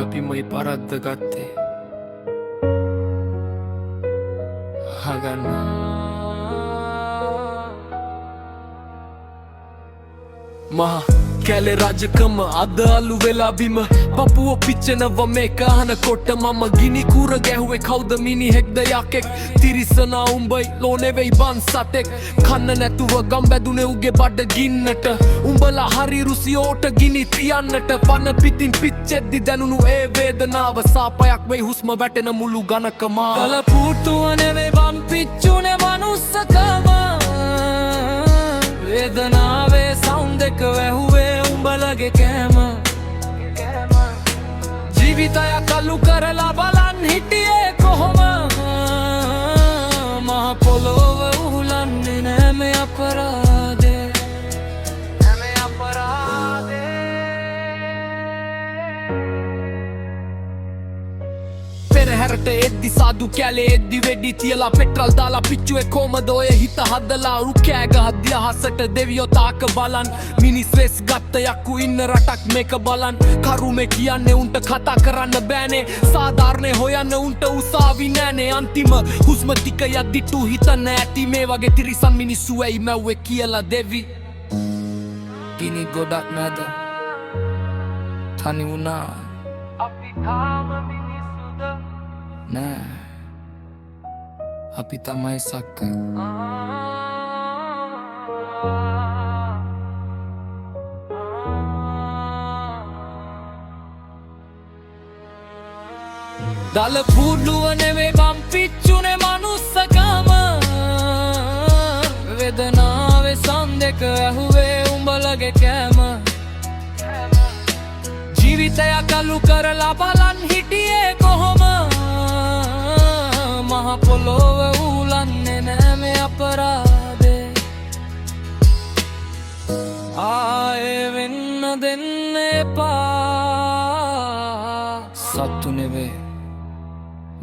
අපිමයි පරද්ද ගත්තේ හගන්න මහා කැලේ රජකම අද අලු වෙලා බිම පපුුව පිච්චෙනව මේක අහනකොට මම ගිනි කුර ගැහුවේ කවුද මිනිහෙක්ද යකෙක් තිරිසනා උඹයි ලෝනෙවෙයි බන් සතෙක් කන්න නැතුව ගම්බැදුනේ උගේ බඩ ගින්නට උඹලා හරි රුසියෝට ගිනි තියන්නට පන පිටින් පිච්චෙද්දි දැනුණු ඒ වේදනාව සාපයක් වෙයි හුස්ම වැටෙන මුළු ගණකමා ගල පුටුව නෙවෙයි වම් පිච්චුනේ මනුස්සකම වේදනාවේ සවුන්ඩ් එක වැහුවේ උඹලගේ කෑම ජීවිතයක් අලු කරලා බලන් හිටියේ කොහොම මහ පොළොව උහුලන්නේ නෑ මේ අපරාධේ පෙරහැරට එද්දි සාදු කැලේ එද්දි වෙඩි තියලා පෙට්‍රල් දාලා පිච්චුවේ කොමද ඔය හිත හදලා රුකෑ ගහද්දි අහසට දෙවියෝ තාක බලන් මිනිස් වෙස් ගත්ත යක්කු ඉන්න රටක් මේක බලන් කරුමේ කියන්නේ උන්ට කතා කරන්න බෑනේ සාධාරණේ හොයන්න උන්ට උසාවි නෑනේ අන්තිම හුස්ම ටික යද්දි ටු හිතන්න ඇති මේ වගේ තිරිසන් මිනිස්සු ඇයි මැව්වේ කියලා දෙවි ගිනි ගොඩක් නැද තනි වුණා අපි තාම නෑ අපි තමයි සක්ක දල පුඩුව නෙවෙයි බම් පිච්චුනේ මනුස්සකම වේදනාවේ සන්දෙක ඇහුවේ උඹලගේ කෑම ජීවිතයක් අලු කරලා බලන් හිටියේ කොහොම මහ පොළොව උහුලන්නේ නෑ මේ අපරාධේ ආයේ වෙන්න දෙන්න එපා සත්තු නෙවේ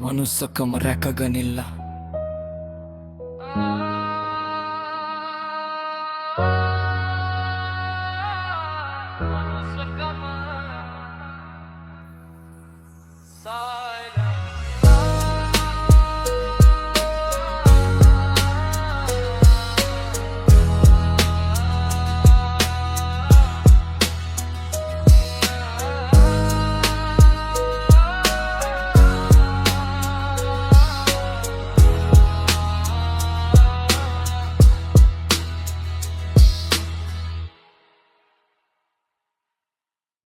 මනුස්සකම රැකගනිල්ලා